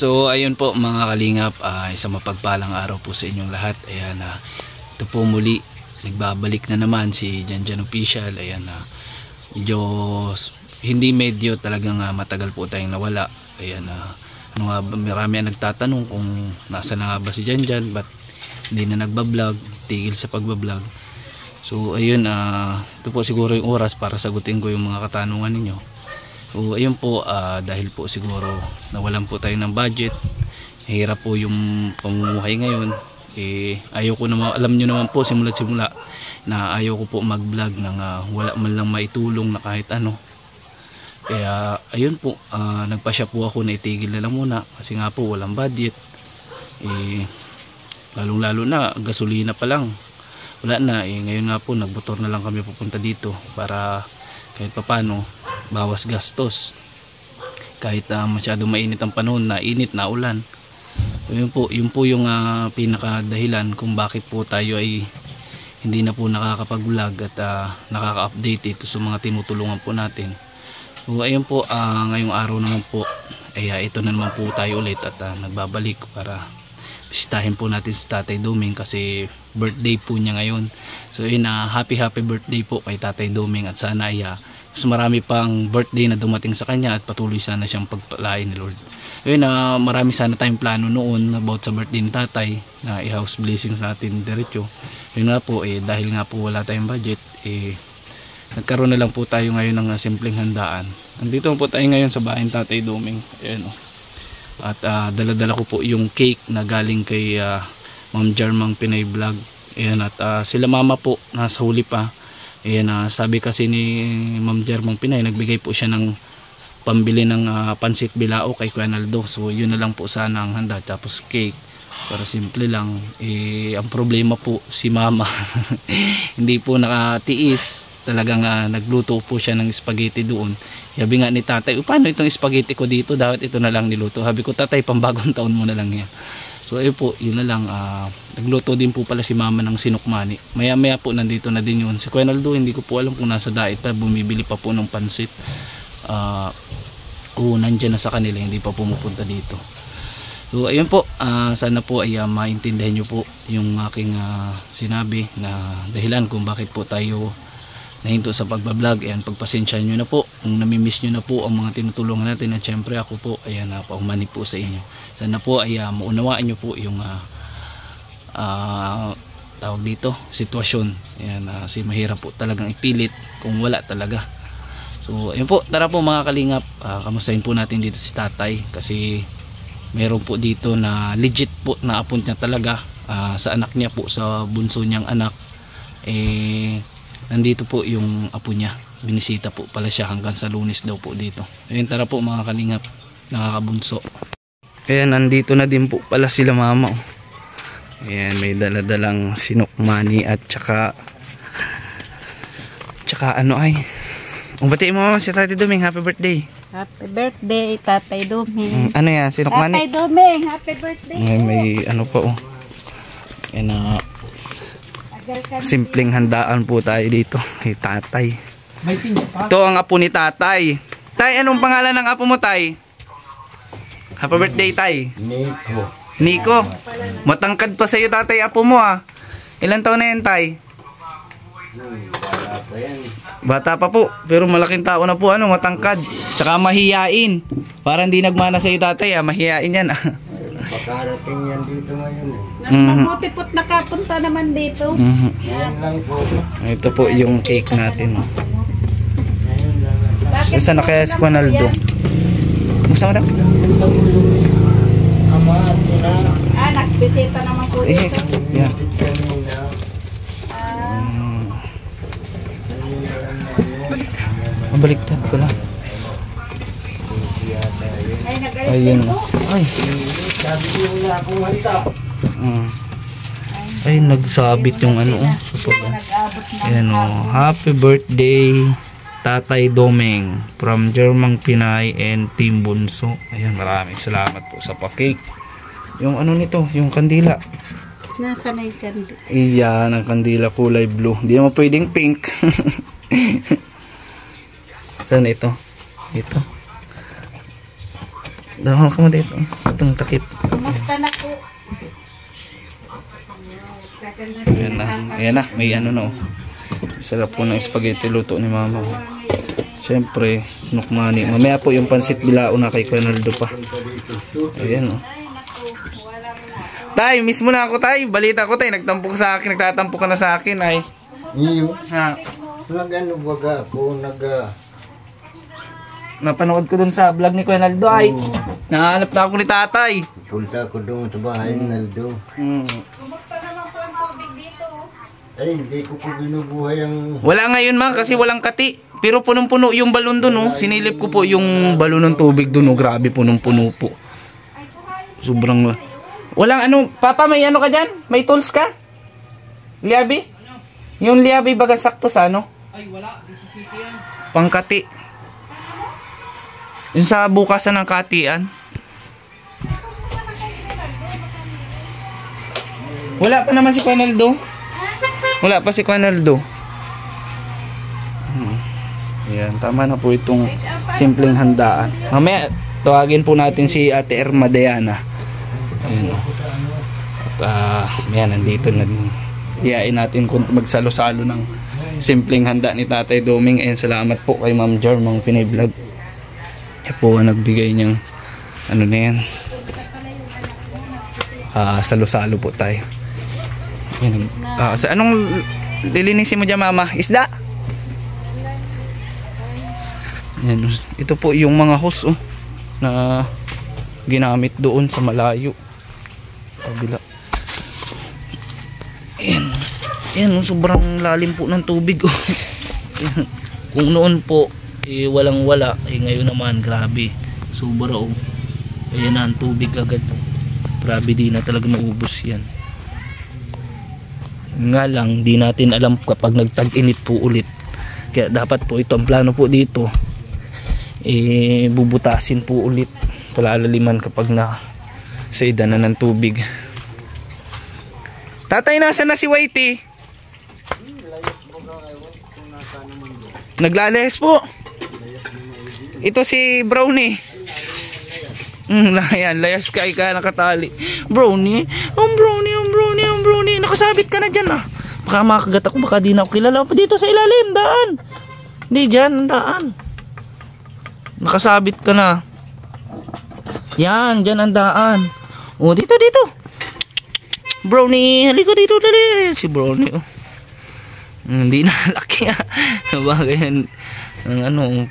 So ayun po mga kalingap, isang mapagpalang araw po sa inyong lahat. Ayan, ito po muli, nagbabalik na naman si Janjan Official. Ayan, medyo medyo talagang matagal po tayong nawala. Ayan, marami ang nagtatanong kung nasa na nga ba si Janjan, ba't hindi na nagbablog, tigil sa pagbablog. So ayun, ito po siguro yung oras para sagutin ko yung mga katanungan ninyo. So ayun po, dahil po siguro nawalan po tayo ng budget, hirap po yung pamumuhay ngayon. Ayaw ko naman, alam nyo naman po simula na ayaw ko po mag vlog nang wala man lang maitulong na kahit ano. Kaya ayun po, nagpasya po ako na itigil na lang muna kasi nga po walang budget. Lalong lalo na gasolina pa lang wala na. Ngayon nga po nagmotor na lang kami pupunta dito para kahit papano bawas gastos, kahit masyado mainit ang panahon, na init na ulan. Yun po yung pinaka dahilan kung bakit po tayo ay hindi na po nakakapag-vlog at nakaka-update ito sa mga tinutulungan po natin. So ayun po, ngayong araw naman po ito na naman po tayo ulit at nagbabalik para bisitahin po natin si Tatay Doming kasi birthday po niya ngayon. So yun, happy birthday po kay Tatay Doming at sana ay mas marami pang birthday na dumating sa kanya at patuloy sana siyang pagpalain ni Lord. Yun, marami sana tayong plano noon about sa birthday ni Tatay na i-house blessings natin diretso. Yun nga po, dahil nga po wala tayong budget, nagkaroon na lang po tayo ngayon ng simpleng handaan. Nandito po tayo ngayon sa bahay ni Tatay Doming. Ayan, at dala-dala ko po yung cake na galing kay Ma'am Jarmang Pinay Vlog. Ayan, at sila mama po nasa huli pa. Ayan, sabi kasi ni Ma'am Jarmang Pinay, nagbigay po siya ng pambili ng pansit bilao kay Kuya Naldo. So yun na lang po sana ang handa, tapos cake para simple lang. Ang problema po si mama hindi po nakatiis, talagang nagluto po siya ng spaghetti doon. Sabi nga ni Tatay, paano itong spaghetti ko dito, dapat ito na lang niluto. Sabi ko, Tatay, pambagong taon mo na lang yan. So ayun po, yun na lang. Nagluto din po pala si mama ng sinukmani. Maya maya po nandito na din yun. Si Kuya Naldo, hindi ko po alam kung nasa diet pa, bumibili pa po ng pansit. Nandyan na sa kanila, hindi pa pumupunta dito. So ayun po, sana po ay maintindihan nyo po yung aking sinabi na dahilan kung bakit po tayo nahinto sa pagbablog. Ayan, pagpasensyahan nyo na po kung namimiss nyo na po ang mga tinutulungan natin, at syempre ako po, ayan, paumani po sa inyo. Sana po ay maunawaan nyo po yung tawag dito, sitwasyon. Ayan, kasi mahirap po talagang ipilit kung wala talaga. So ayun po, tara po mga kalingap, kamustahin po natin dito si Tatay kasi meron po dito na legit po na apon niya talaga, sa anak niya po, sa bunso niyang anak. Nandito po yung apo niya, binisita po pala siya hanggang sa Lunes daw po dito. Ayun, tara po mga kalingap, nakakabunso. Ayan, nandito na din po pala sila mama. Ayan, may daladalang sinukmani at tsaka ano ay, batiin mo si Tatay Doming, happy birthday. Happy birthday, Tatay Doming. Ano yan, sinukmani? Tatay Doming, happy birthday. May ano pa Ayan, simpleng handaan po tayo dito kay Tatay. May pinya pa? Ito ang apo ni Tatay. Tay, anong pangalan ng apo mo, Tay? Happy birthday, Tay. Nico. Matangkad pa sa'yo, Tatay, apo mo Ilan taon na yan, Tay? Bata pa po, pero malaking tao na po, matangkad. Tsaka mahiyain. Parang hindi nagmana sa'yo, Tatay, mahiyain yan. Makarating yan dito ngayon Napamutipot nakapunta naman dito. Yan lang po. Ito po yung cake natin. Saan na kaya si Kuya Naldo? Gusto mo daw? Nagbisita naman po dito. Yan. Mabaliktad pala. Ayun. Ay. Ay, nagsabit yung Ayan, happy birthday Tatay Doming from Jarmang Pinay and Team Bunso. Ayan, maraming salamat po sa pa-cake. Yung nito, yung kandila. Nasa na yung kandila? Iyan, ang kandila kulay blue. Hindi naman pwedeng pink. Saan ito? Ito. Dahon ka mo dito. Itong takip. Kumusta na po? Ayan na. Ayan na. May ano na oh. Sarap po ng spaghetti luto ni mama. Siyempre, sinukmani. Mamaya po yung pansit bilao na kay Kuyanaldo pa. Ayan oh. Tay, miss mo na ako tay. Balita ko tay. Nagtampok sa akin. Nagtatampo ka na sa akin ay. Iyo. Ha. Nag-ano baga ako, Napanood ko dun sa vlog ni Kuyanaldo ay. Nahanap na ako ni tatay. punta ko doon sa bahay ng Naldo. Kumusta naman po ang tubig dito? Ay, hindi ko po binubuhay ang... Wala ngayon ma kasi walang kati. Pero punong-puno yung balon dun oh. Sinilip ko po yung balon ng tubig dun oh. Grabe punong-puno po. Sobrang... Walang ano. Papa may ano ka dyan? May tools ka? Liabi? Yung liabi baga sakto sa ano? Ay wala. Pangkati. Yung sa bukasan ng katian. Wala pa naman si Kuyanaldo. Wala pa si Kuyanaldo. Ayan, tama na po itong simpleng handaan. Mamaya, tawagin po natin si Ate Irma Diana. Ayan. At, ayan, nandito na din. Iyain natin kung magsalo-salo ng simpleng handa ni Tatay Doming. Ayan, salamat po kay Ma'am Jar, mga Pinay Vlog. Yan po ang nagbigay niyang, ano na yan. Salo-salo po tayo. Ayan, anong lilinisin mo dyan, mama? Isda? Ayan, ito po yung mga hose oh, na ginamit doon sa malayo. Kabila. Ayan. Ayan, sobrang lalim po ng tubig oh. Kung noon po walang wala, ngayon naman grabe. Sobra oh. Ayan na ang tubig agad oh. Grabe, di na talaga maubos yan. Nga lang, di natin alam kapag nagtag-init po ulit. Kaya dapat po ito ang plano po dito. Bubutasin po ulit. Palalaliman kapag na sa idanan ng tubig. Tatay, nasa na si Whitey? Naglalayas po. Ito si Brownie. Ayan, layas ka, ika nakatali. Brownie, Brownie. Nakasabit ka na dyan ah. Baka makagat ako, baka di na ako kilala. Dito sa ilalim, daan. Hindi dyan, daan. Nakasabit ka na. Yan, dyan ang daan. O, dito. Brownie, halika dito, dali. Si Brownie oh. Hindi na laki ah. Bagay yan. Ano,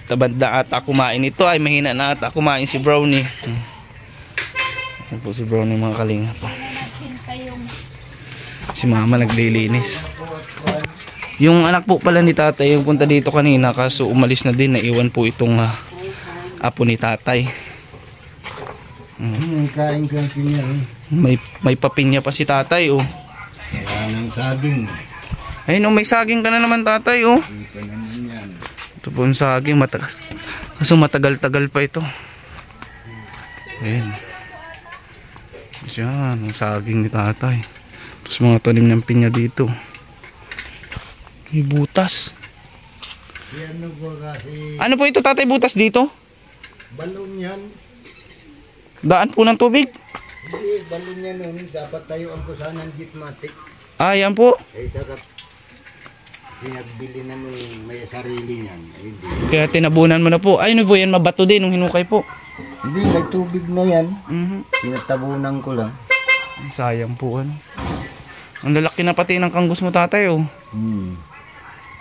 tabad na ata kumain ito ay mahina na ata kumain si Brownie. Yan po si Brownie, mga kalinga po. Si mama naglilinis. Yung anak po pala ni tatay yung punta dito kanina kaso umalis na din, naiwan po itong apo ni tatay. Kain ka pinya. May papinya pa si tatay oh. Wala nang saging. Ayun oh, may saging ka na naman tatay oh. Ito naman yan. Ito po ang saging, kaso matagal-tagal pa ito. Ayan. Diyan, ang saging ni tatay. Tapos mga tanim ng pinya dito. May butas. Ano po ito tatay, butas dito? Balon yan. Daan po ng tubig? Hindi, balon yan nun. Dapat tayo ang kusanan gitmatic. Ah, yan po. Ay sakat. Pinagbili na nung may sarili niyan. Hindi. Kaya tinabunan mo na po. Ay, ano po yan, mabato din nung hinukay po. Hindi, may tubig na yan. Tinatabunan ko lang. Sayang po ano. Ang lalaki na pati ng kanggos mo tatay oh.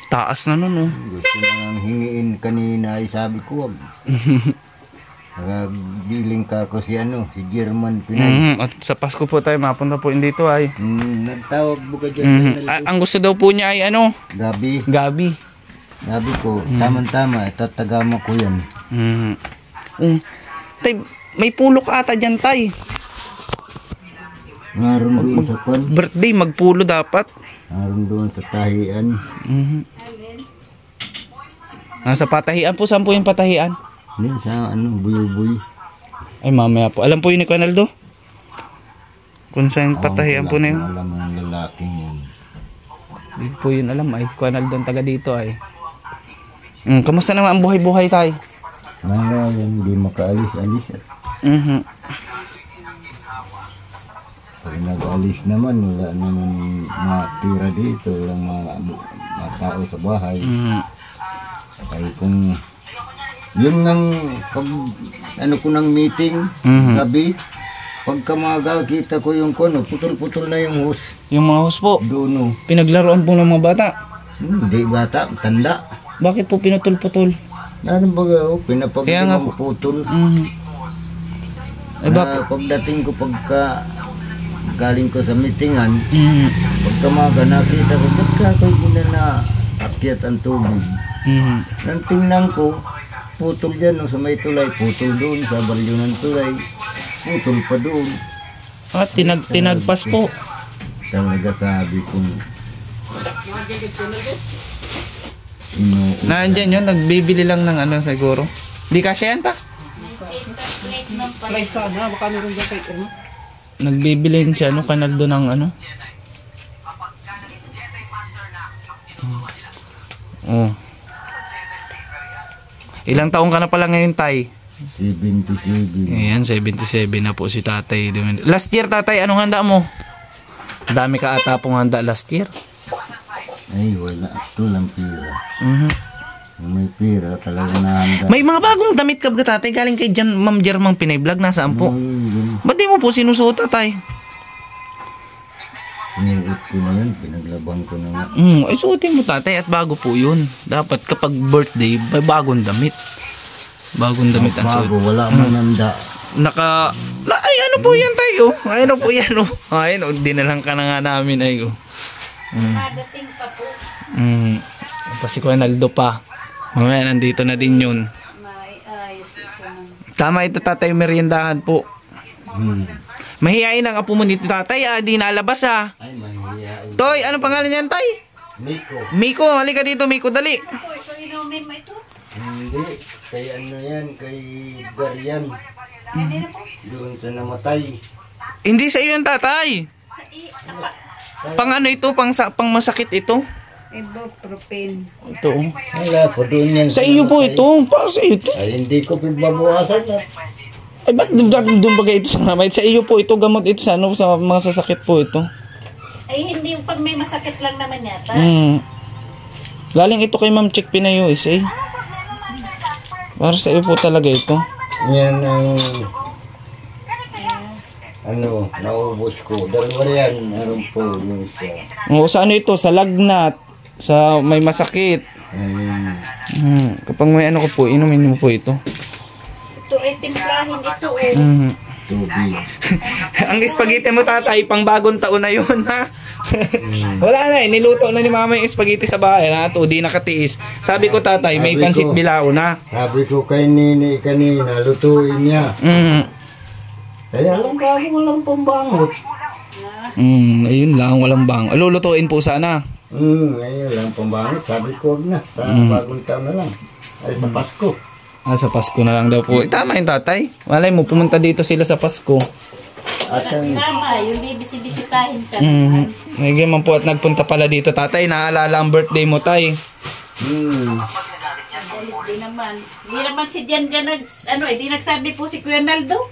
Taas na nun oh. Gusto nang hingiin kanina ay sabi ko wag. Nagbiling ka ko si si German Pinay. At sa Pasko po tayo mapunta po dito ay. Nagtawag buka dyan. Ang gusto daw po niya ay ano? Gabi. Sabi ko, tama-tama, tatagama ko yan. Tay, may pulo ka ata dyan tay. Naroon doon sa kwan. Birthday, magpulo dapat. Naroon doon sa tahian. Nasa patahian po, saan po yung patahian? Hindi, sa buyo-buy. Ay mamaya po. Alam po yun ni Kuyanaldo? Kung saan patahian po na yun. Alam ng lalaking yun. Hindi po yun alam ay. Kuyanaldo ang taga dito ay. Kamusta naman ang buhay-buhay tayo? Mga yan, hindi makaalis-alis. Mhm. Pag nag-alis naman, wala naman matira dito. Walang mga tao sa bahay. Mhm. Kaya kung yun ng pag ano ko ng meeting Mhm. gabi, pagka mga kita ko yung kono, putol-putol na yung hose. Yung mga host po, Doon pinaglaruan po ng mga bata. hindi bata, tanda. Bakit po pinutol-putol? Ano ba Kaya nga pinapagdimang po. putol. Mhm. Eh bakit? Pagdating ko pagka galing ko sa meetingan, Mhm. pagka mga nakita ko, ba't ka ako na akyat ang tubig? Mhm. Nang tingnan ko, putol dyan no, sa may tulay, putol doon, sa balyo ng tulay, putol pa doon. Ah, tinagpas po. Talaga sabi ko, Nandiyan yun, nagbibili lang ng ano siguro. Di kasya yan ta? Nagbibili rin siya, ano, kanal doon ng ano. Oh. Ilang taong ka na pala ngayon, Tay? 77. Ayan, 77 na po si Tatay. Last year, Tatay, anong handa mo? Dami ka ata pong handa last year. Ay, wala. Ito lang pira. Mhm. Kung may pira, talaga nahanda. May mga bagong damit ka ba, Tatay? Galing kay Ma'am Jermang Pinay-vlog. Nasaan po? Ba't di mo po sinusuot, Tatay? Sinuot ko na yun, pinaglabang ko na nga. Ay suotin mo, Tatay, at bago po yun. Dapat kapag birthday, may bagong damit. Bagong damit ang suot. Bago, wala man nanda. Ay, ano po yan, Tayo? Ay, ano po yan, oh? Ay, no, dinalang ka na nga namin, ay, oh. Madating pa po. Pa si Kuya Naldo pa. Mamaya, nandito na din yun. May ayos ito ng... Tama ito, Tatay, meriendahan po. Mahihain ang apo mo dito, Tatay, di nalabas, ah. Ay, mahihiyain. Toy, ano pangalan niyan, Tay? Nico. Miko, halika dito, Miko, dali. Ako, ito inumin mo ito. Hindi. Kay ano yan, kay Darian. Hindi na po. Doon sa namatay. Hindi sa iyo yan, Tatay. Pang ano ito, pang masakit ito. Ibuprofen. Ito, oh. Wala ko doon yan. Sa iyo po ito, para sa iyo ito. Ay, hindi ko pagbabawasan na. Ay, ba't doon bagay ito sa mamay? Sa iyo po ito, gamot ito sa ano, sa mga sasakit po ito. Ay, hindi. Pag may masakit lang naman yata. Galing ito kay Ma'am Chick Pinay USA. Para sa iyo po talaga ito. Yan ang ano, naubos ko. Dalawa yan, meron po yung isa. O, sa ano ito? Sa lagnat. Sa may masakit. Ayun, Kapag may ano ko po, inumin mo po ito. Ito ay timplahin ito. tubig. Ang spaghetti mo, Tatay, pang bagong taon na yun, ha? Wala na eh, niluto na ni Mama yung spaghetti sa bahay, ha? Ito, di nakatiis. Sabi ko, Tatay, may Sabi pansit ko- bilao na. Sabi ko kay Nini kanina, lutuin niya. Kaya alam ka ako walang pambangot. Ayun lang, walang bang. Lulutuin po sana. Ngayon lang pambangot. Sabi ko, wag na. Sa bagong taon na lang. Ay, sa Pasko. Sa Pasko na lang daw po. Tama yung Tatay. Malay mo, pumunta dito sila sa Pasko. At ang Tama, yung bibisitahin ka. May man po at nagpunta pala dito, Tatay. Naalala ang birthday mo, Tay. Alis din naman. Hindi naman si Jan nag, di nagsabi po si Kuya Naldo.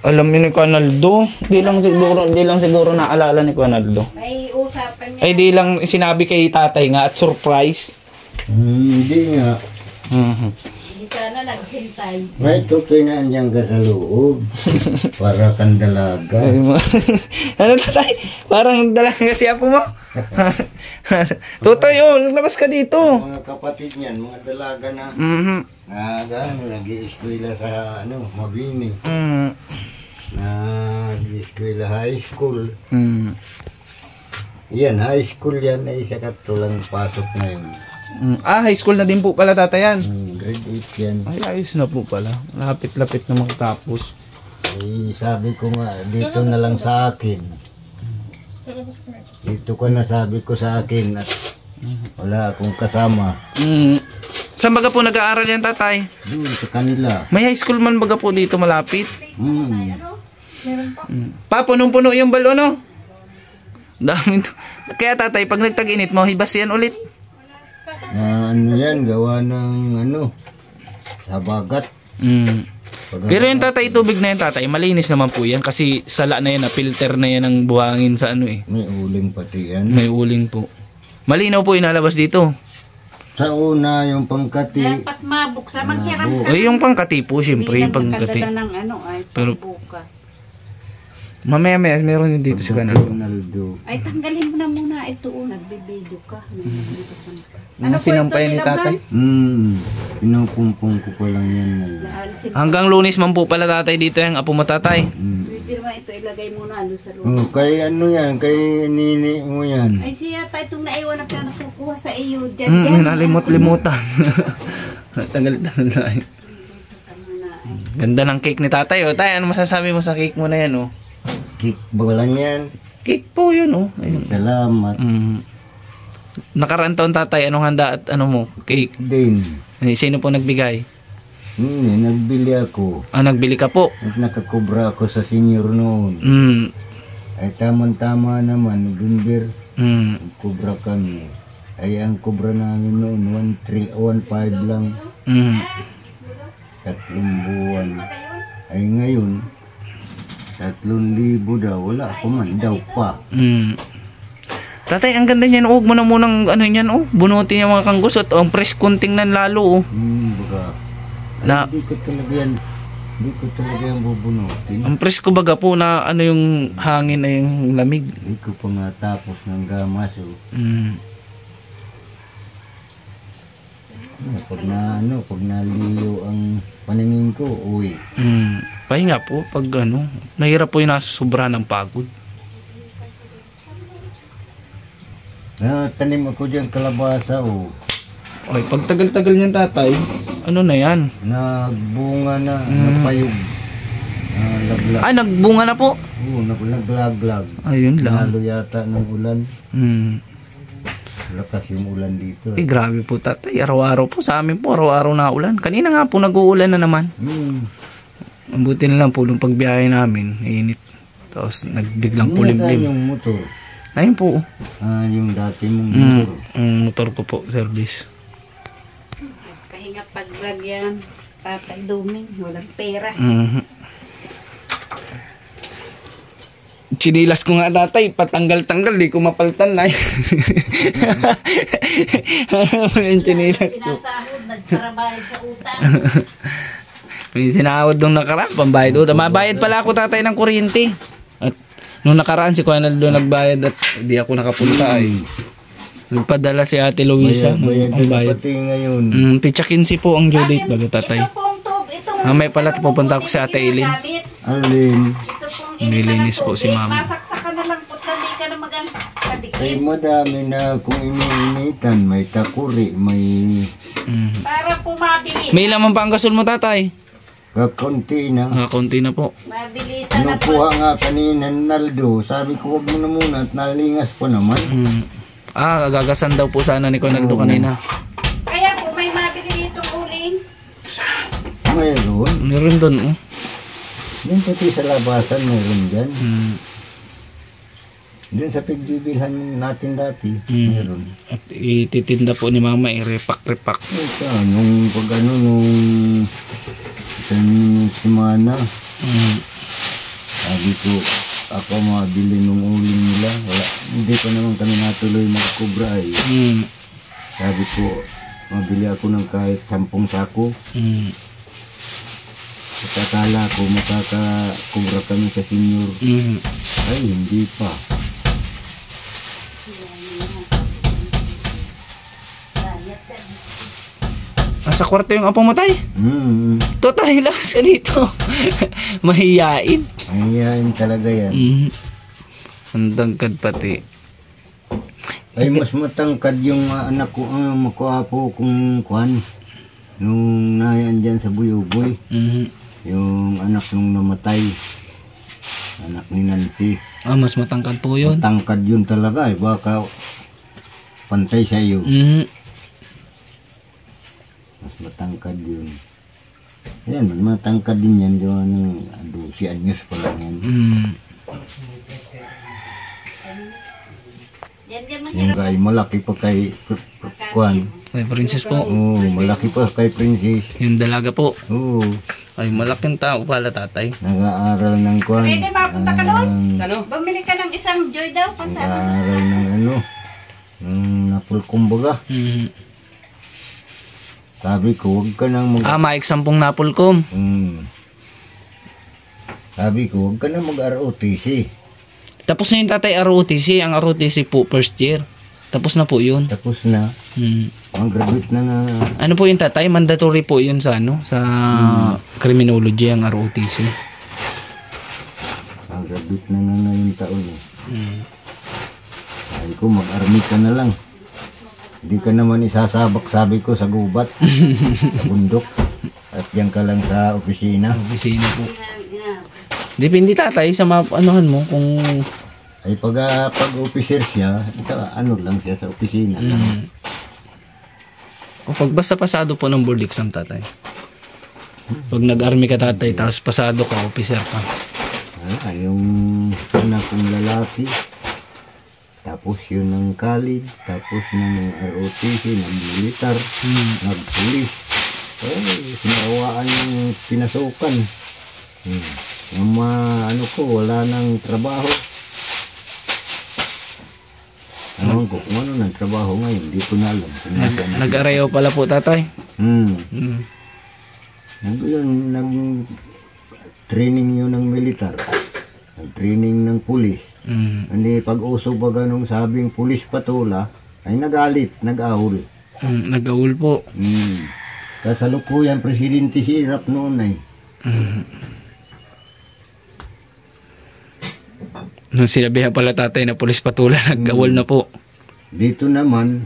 Alam niyo ni Kuanaldo. Di lang siguro naalala ni Kuanaldo. May usapan niya. Ay, di lang sinabi kay Tatay nga at surprise. hindi nga. Hindi sana naghintay. May tutoy na andyan ka sa loob. Para kang dalaga. Ano, Tatay? Parang dalaga kasi apo mo. Tutoy, labas ka dito. Mga kapatid niyan, mga dalaga na nag-i-eskwela sa Mabini. Nag-i-eskwela high school. Yan, high school yan ay isa katulang pasok ngayon. High school na din po pala, Tatay, yan. Grade 8 yan. Ay, ayos na po pala. Lapit-lapit na magtapos. Ay, sabi ko nga, dito na lang sa akin. Dito ka na, sabi ko sa akin at wala akong kasama. Saan baga po nag-aaral yan, Tatay? Doon sa kanila. May high school man baga po dito malapit. Pa, punong-puno yung balon, no? Dami to. Kaya, Tatay, pag nagtag-init mo, hibas yan ulit. Ano yan, gawa ng habagat. Mm. Pero yung tatay, tubig na yung tatay, malinis naman po yan kasi sala na yan, filter na yan ang buhangin sa ano eh. May uling pati yan. May uling po. Malinaw po inalabas dito. Sa una, yung pangkati. Dapat mabuksa, maghiram ka. O yung pangkati po, siyempre yung pangkati. Hindi ng ano ay Pero- pagbukas. Mamaya meron din dito si Kanal. Ronaldo. Ay, tanggalin mo na muna ito. Nagbibideo ka. Ano sinampay ni tatay? Pinupumpong ko pa lang yan. Hanggang Lunes man po pala tatay dito yung apo mo tatay. Pwede naman ito ilagay muna ano sa loob. Oh, kay ano yan, kay nini mo yan. Ay siya, itong naiwan na kaya nakukuha sa iyo. Diyan, Nalimot-limutan. Tagal-tagal na. Ganda ng cake ni tatay. O tay, ano masasabi mo sa cake mo na yan o? Kik bawalan yan. Cake po yun o. Ayun. Salamat. Nakaraan taon tatay, anong handa at ano mo? Cake. Din. Sino po nagbigay? Nagbili ako. Nagbili ka po. At nakakubra ako sa senior noon. Ay tamang-tama naman, November, kubra kami. Ay ang kubra namin noon, 1.5 lang. 3 buwan. Ay ngayon, 3,000 daw. Wala ako man daw pa. Tatay, ang ganda niyan. Huwag mo na munang ano niyan. Bunutin yung mga kanggusot. Ang press kunting nan lalo. Baga. Na, Hindi ko talaga yan bubunutin. ang press ko baga po na ano yung hangin na yung lamig. Hindi ko pa nga tapos ng gamas. Pag naliyo ang paningin ko, uwi. Pahinga po pag ano. Nahirap po yung nasa sobra ng pagod. Tanim ako dyan kalabasa. Okay, pag tagal-tagal niyan tatay, ano na yan? Nagbunga na, napayog. Laglag. Nagbunga na po. Oo, naglaglag. Ayun lang. Lalo yata ng ulan. Lakas yung ulan dito. Grabe po tatay. Araw-araw po sa amin po. Araw-araw na ulan. Kanina nga po nag-uulan na naman. Ang buti na lang po nung pagbiyahe namin. Init. Tapos nagbiglang pulimlim. Nasaan yung motor? Ayun po. Yung dati mong motor. Motor ko po. Service. Pahinga paglagyan. Tatay Duming. Walang pera. Chinilas ko nga tatay, patanggal-tanggal, di ko mapalitan na. Ano yung chinilas ko? Sinasahod, nagkarabayad sa utang. May sinahod nung nakaraan, pambayad utang. Mabayad pala ako tatay ng kuryente. At nung nakaraan si Kuya Naldo nagbayad at di ako nakapunta ay. Nagpadala si Ate Luisa. Bayad pati ngayon. Picha 15 po ang due date bago tatay. Ito pong tub, itong... Mamaya pala pupunta ako si Ate Eileen. Alin? Ito pong Nilinis po si Mama. Masaksakan na lang po, hindi ka na Ay magkadikit. madami na kung iniinitan. May takuri, may Para po mabilis. May laman pa ang gasol mo tatay. kakunti na. Konti na po. Mabilisan na po. Nakuha nga kanina ni Naldo. Sabi ko wag mo na muna at nalingas pa naman. Gagasan daw po sana ni Kuya Naldo kanina. Kaya po may mabili dito uling. Mayroon. Meron doon Yan pati sa labasan mayroon dyan. Diyan sa pagbibilhan natin dati, mayroon. At ititinda po ni Mama, repak-repak. Ito, nung pag ano, nung isang semana, sabi ko, ako mabili nung uling nila. Wala, hindi pa naman kami natuloy magkubra eh. Sabi ko, mabili ako ng kahit 10 sako. Akala ko makakakubra kami sa senior. Ay, hindi pa. Sa kwarto yung apo mo tay? Totay lang sa dito. Mahiyain. Mahihayin talaga yan. Ang dangkad pati. Ay, mas matangkad yung anak ko, makuha kung kuhan. Nung nayan dyan sa Buyugoy. Yung anak nung namatay. Anak ni Nancy. Mas matangkad po yun. Matangkad yun talaga eh. Baka pantay sa iyo. Mas matangkad yun. Ayan, matangkad din yan. Yung 12 anyos pa lang yan. Yan Yung guy, malaki pa kay kuhan. Kay Princess po. Oo, malaki pa kay Princess. Yung dalaga po. Oo, Ay, malaking tao pala tatay. nag-aaral ng kwan. Pwede mapunta ka doon? Ano? Bumili ka ng isang joy daw. Pansama. Nag-aaral ng ano, ng napulkumbaga. Sabi ko, huwag ka nang mag... Maiksampung napulkom. Sabi ko, huwag ka nang mag-ROTC. Tapos na yung tatay ROTC. Ang ROTC po, first year. Tapos na po yun. Tapos na, mag-graduate na nga. Ano po yung tatay? Mandatory po yun sa ano? Sa criminology ang ROTC. Mag-graduate na nga ngayong taon. Sabi ko, mag-army ka na lang. Hindi ka naman isasabak, sabi ko, sa gubat, sa bundok. At yan ka lang sa opisina. Opisina po. Depende tatay sa anuhan mo kung... Ay pag officer siya, ano lang siya sa opisina. O pag basta pasado po ng board exam tatay. Pag nag-army ka tatay, tapos pasado ka, officer ka. Yung anak kong lalaki, tapos yun ng college, tapos ng ROTC, ng militar, nag-police. Sinawaan yung pinasukan. Yung ano ko, wala nang trabaho. Ano ko kung ano ng trabaho ngayon, hindi ko na alam. Nag-arayaw pala po tatay. Nag-training yun ng militar. Nag-training ng pulis. Hindi pag-uso ba ganong sabing pulis patula, ay nagalit, nag-ahul. Nag-ahul po. Kasalukuyan, Presidente si Irap noon ay. Nung sinabihan pala tatay na pulis patula, nag-awol na po. Dito naman,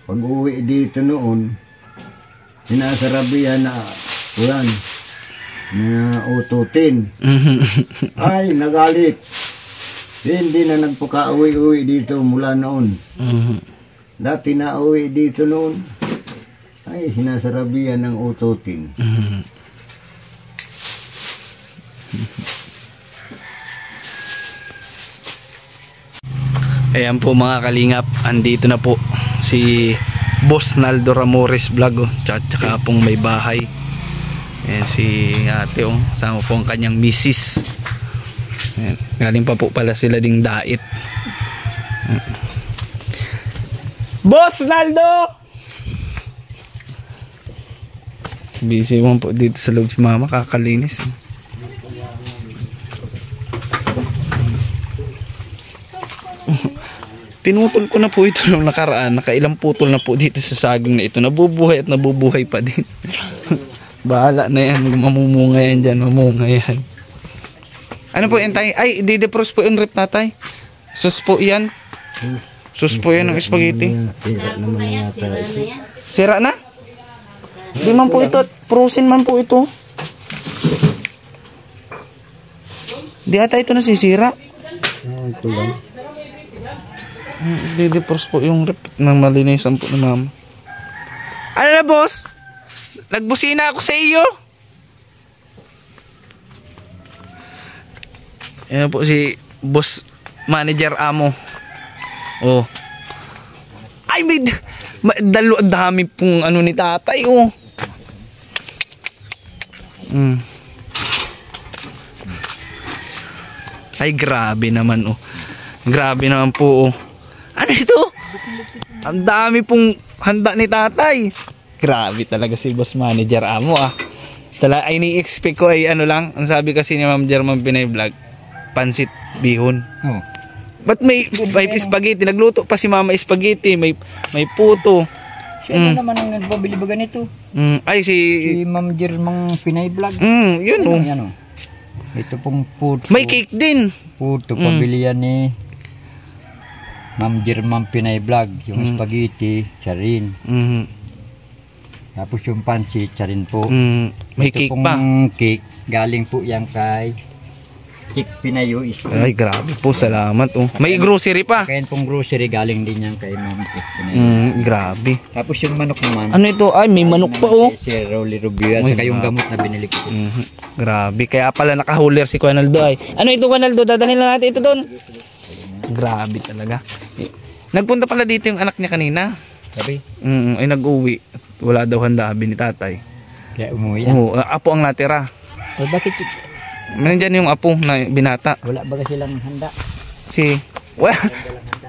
pag uwi dito noon, sinasarabihan na, ulan, na ututin. Ay, nagalit. Hindi na nagpaka-uwi-uwi dito mula noon. Dati na uwi dito noon, ay sinasarabihan ng ututin. Ayan po mga kalingap, andito na po si Boss Naldo Ramores Vlog, tsaka pong may bahay. Ayan si ate, sama po ang kanyang misis. Ayan, galing pa po pala sila ding dait. Ayan. Boss Naldo! Busy mo po dito sa loob si mama, kakalinis. Pinutol ko na po ito nung nakaraan. Nakailang putol na po dito sa saging na ito. Nabubuhay at nabubuhay pa din. Bahala na yan. Mamumunga yan dyan. Mamunga yan. Ano po yan tayo? Ay, didepros po yung rip tatay. Sus po yan. Sus po yan ng spaghetti. Sira na? Di man po ito. Frozen man po ito. Di ata ito nasisira. Ito lang. Didepros po yung rep ng malinisan po ni mama. Ano na boss? Nagbusina ako sa iyo. Ayan po si boss manager amo. Oh. Ay may dami pong ano ni tatay oh. Ay grabe naman oh. Grabe naman po oh. Ano ito? Ang dami pong handa ni tatay. Grabe talaga si boss manager amo ah. Ay ni-expect ko ay ano lang. Ang sabi kasi ni Ma'am German Pinay Vlog, pansit bihon. Ba't may spaghetti? Nagluto pa si mama spaghetti. May puto. Siya naman ang nagpabili ba ganito? Ay si Ma'am German Pinay Vlog. Yun oh. Yan, ito pong puto. May cake din. Puto pabili yan ni Ma'am German Pinay Vlog. Yung spaghetti, charin. Tapos yung pansit, charin po. May ito cake pong pa. Cake, galing po yan kay Cake Pinayo Street. Ay grabe po, salamat oh. May grocery pa. Kaya pong grocery galing din yan kay Ma'am Cake Pinayo. Grabe. Tapos yung manok naman. Ano ito? Ay may manok pa oh. Si Rolly Rubio at saka yung gamot na binili ko. Grabe. Kaya pala nakahuler si Kuanaldo ay. Ano ito Kuanaldo? Dadalhin na natin ito doon. Grabe talaga. Nagpunta pala dito yung anak niya kanina. Sabi, Ay nag-uwi. Wala daw handa, sabi ni tatay. kaya umuwi na. Oo, apo ang natira. O bakit Nandiyan yung apo na binata. wala ba silang handa? Well,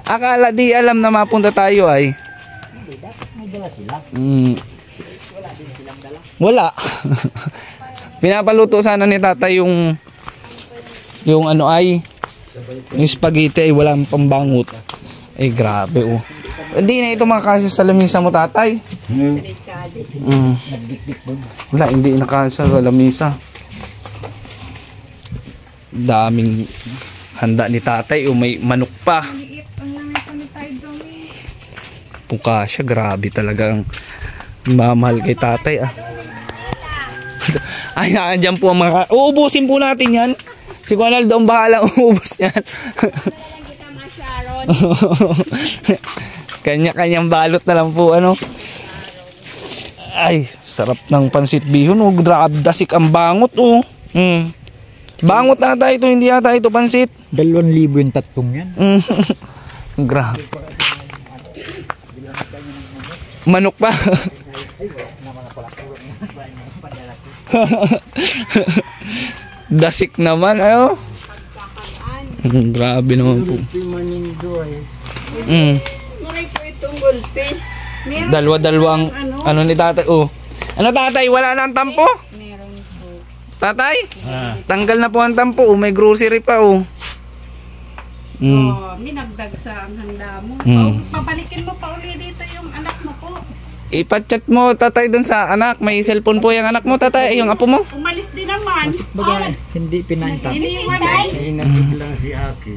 akala di alam na mapunta tayo ay. Hindi, dapat may dala sila. Wala din silang dala. Wala. Pinapaluto sana ni tatay yung ano ay yung spaghetti ay walang pambangot. Ay grabe oh. Hindi na ito makakasya sa lamisa mo tatay. Wala, hindi nakasya sa lamisa. Daming handa ni tatay o may manok pa. Puka siya, grabe talaga ang mamahal kay tatay ah. Ay, dyan po ang mga... Uubusin po natin yan. Si Ronaldo ang bahala uubos yan. Kanya-kanyang balot na lang po ano. Ay, sarap ng pansit bihon. Oh, grabe, dasik ang bangot oh. Bangot na tayo ito, hindi yata ito pansit. 2,000 yung tatlong yan. Grabe. Manok pa. Dasik naman ayo. Grabe naman po. Maray po itong gulpin. Dalawa-dalawang ano ni tatay. Oh. Ano tatay, wala na ang tampo? Meron po. Tatay? Tanggal na po ang tampo. Oh, may grocery pa oh. Minagdag sa ang handa mo. Pabalikin mo pa uli dito yung anak mo po. Ipachat mo tatay dun sa anak. May cellphone po yung anak mo tatay. Yung apo mo. Umalis din naman. Baga, hindi pinaintap. Iniiwanay. Hinatid lang si Aki.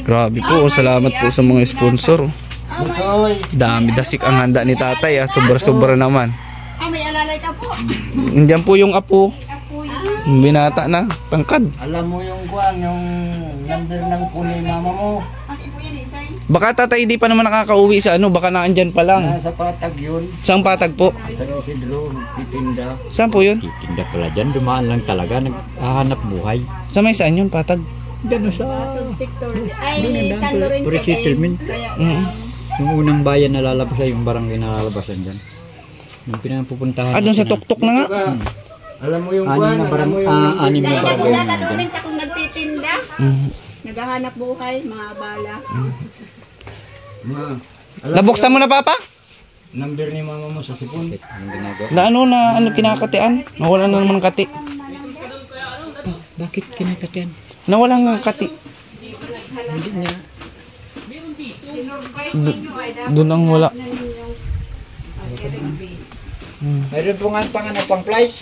Grabe po. Salamat po sa mga sponsor. Butoy. Dami dasik ang handa ni tatay. Sobra-sobra naman. May alalay ka po. Indiyan po yung apo. Apo yun. Binata na. Tangkad. Alam mo yung kuan, yung number ng punay mama mo. Aki po yan, Isay. Baka tatay di pa naman nakakauwi sa ano. Baka naandyan pa lang. Nasa patag yun. Saan patag po? Sa Isidro, titinda. Saan po yun? Titinda pala dyan, dumaan lang talaga, naghahanap buhay. Sa may saan yun patag? Dyan sa Sector. Ay, San Lorenzo. pre-settlement. Yung unang bayan na lalabas ay yung barangay na lalabasan dyan. Yung pinapupuntahan. Doon sa tuktok na nga. Alam mo yung Anim kuan, na alam mo yung... anim na Dahil ako barangay na dyan. natatumin akong nagtitinda. Naghahanap buhay, mga bala. Ma, Nabuksan mo na papa? number ni mama mo sa sipon. Yung ginagawa. Na ano kinakatian? Nawala na naman kati. Bakit kinakatian? Nawala ng kati. Hindi niya. Doon ang wala. Mayroon po nga pang flies.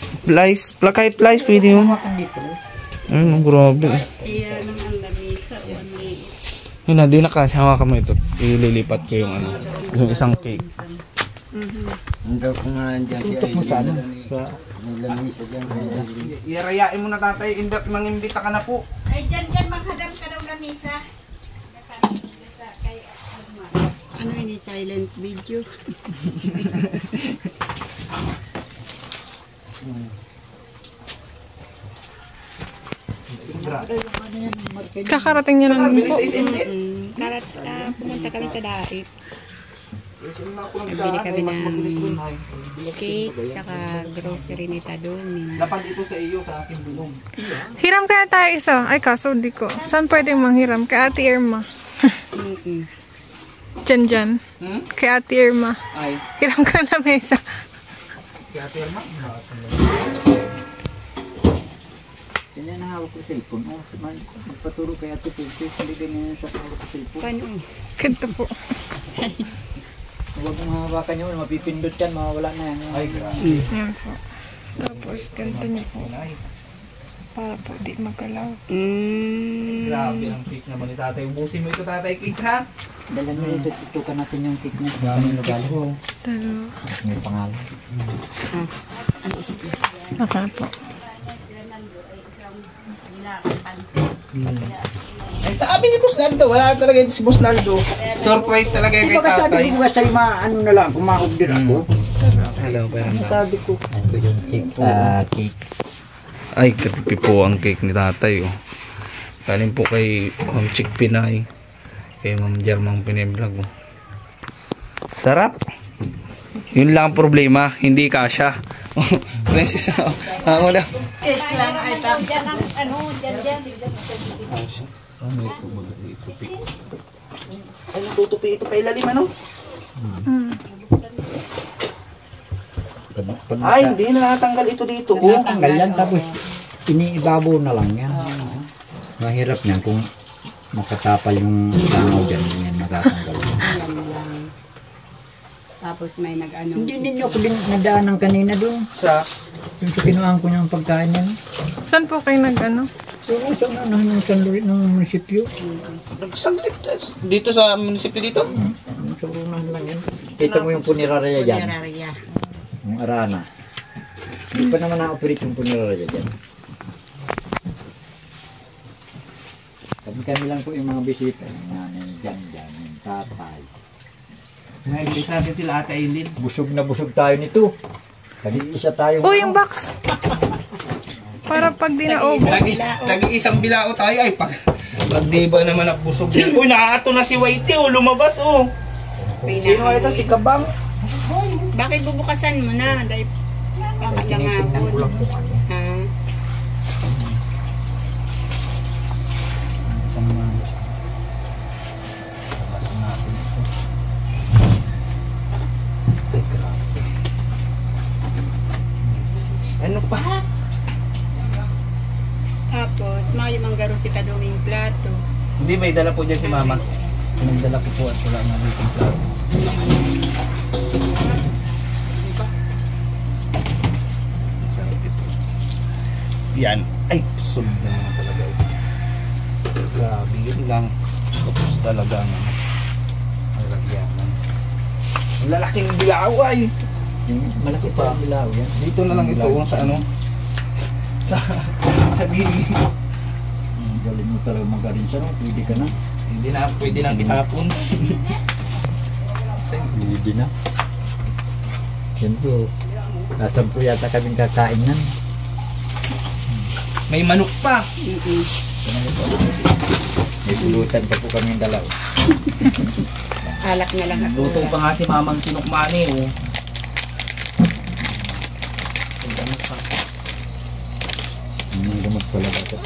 Kahit flies, pwede yun. Ayun, grabe. Iyan ang lamisa. Yun na, di nakasama ka mo ito. Ililipat ko yung ano, yung isang cake. Hanggang ko nga dyan si Tutok mo sa ano? Sa may lamisa dyan. Irayain mo na tatay, mangimbita ka na po. Ay, dyan, maghadam ka daw lamisa. Ano ini silent video? Kakarating niya lang po. Pumunta kami sa Dait. Bili kami ng cake, saka grocery ni Tadon. Dapat ito sa iyo, sa aking bulong. Hiram kaya tayo isa. Ay kaso di ko. Saan pwede manghiram? Kay Ate Irma. Dyan. Kay Ate Irma. Ay, Hiram ka na mesa. kaya Irma. Ganyan na hawak ko sa cellphone. Magpaturo kay Ate Pulse. Hindi ganyan sa hawak ko sa cellphone. Paano? Ganito po. Huwag mong hawakan yun. Mapipindot yan. Mawawala na yan. Ay, grabe. Yan po. Tapos ganito niyo po. Para po di magalaw. Grabe ang cake naman ni tatay. Ubusin mo ito tatay cake ha. Dala mo ito. Tutukan natin yung cake niya. Dami lugar ko. Dalawa. May pangalan. Okay po. Ay, sabi ni Boss Naldo, wala talaga ito si Boss Naldo. Surprise talaga kay Baka sabi tatay. ko ba sa'yo ano na lang, kumakubdir ako. Hello, parang Sabi ko. Ito yung cake. Cake. ay, kapipi po ang cake ni tatay. Oh. Galing po kay Ma'am Chick Pinay. Kay Ma'am Jermang Pinay Vlog. Oh. Sarap. Yun lang ang problema, hindi kasya. Princess, ako na. Cake lang ay tapos. Diyan ang ano, diyan. Ay, natutupi ito pa ilalim, ano? Ay, hindi na natanggal ito dito. Natanggal yan, tapos iniibabaw na lang yan. Mahirap niyan kung makatapal yung langaw dyan, hindi yan matatanggal. Tapos may nag-ano. Hindi ninyo ako din nadaanan kanina doon. Yung sa kinuhaan ko niyang pagkain yan. Saan po kayo nag-ano? So, sa unahan ng sanlurit ng munisipyo. Nagsaglit. Dito sa munisipyo dito? Sa unahan lang yan. Kita mo yung punerarya dyan. Punerarya. Yung arana. Hindi pa naman na-operate yung punerarya dyan. Kami lang po yung mga bisita. Yung nanay dyan, yung tatay. Naibig natin sila Ate Aileen. Busog na busog tayo nito. Isa tayo. Uy, yung box! Para pag di na over. Tagi-isang bilao tayo ay pag di ba naman napusog na. Uy, nakaato na si Whitey, oh, lumabas, oh. Sino ito? Si Kabang? Bakit bubukasan mo na? Dahil Tinitingnan ko lang kung ano. Ha? Isang mga Ano pa? Tapos, may manggaro si Kaduming plato. Hindi, may dala po dyan si Mama. Nagdala ko po at wala nga dito sa yan. Ay, pusog na naman talaga ito. Grabe, yun lang. Tapos talaga ang malagyanan. Ang lalaking bilao ay. yung malaki pa ang bilaw yan. Dito na lang ito sa ano. Sa gilid. Galing mo talaga magaling siya, no? Pwede ka na. Hindi na, pwede nang itapon. Pwede na. Yan po. Nasaan po yata kaming kakain nan. May manok pa. May pulutan pa po kaming dalaw. Alak na lang ako. Luto pa nga si Mamang Tinukmani, oh. Ang gamot pala ito.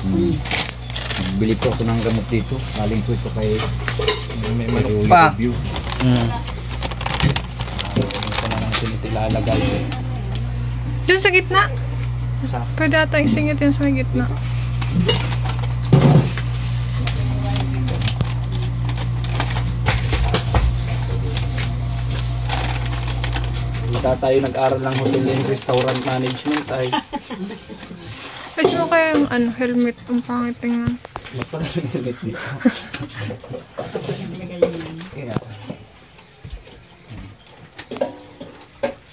Bili po ako ng gamot dito. Galing po ito kay May manok pa. Review. Ito na lang tinilalagay. Dun sa gitna. Pwede ata isingit yun sa may gitna. Hindi tayo nag-aral ng hotel and restaurant management ay Kasi mo kaya yung ano, helmet. Ang pangit tingnan. magpagalit dito. Kaya.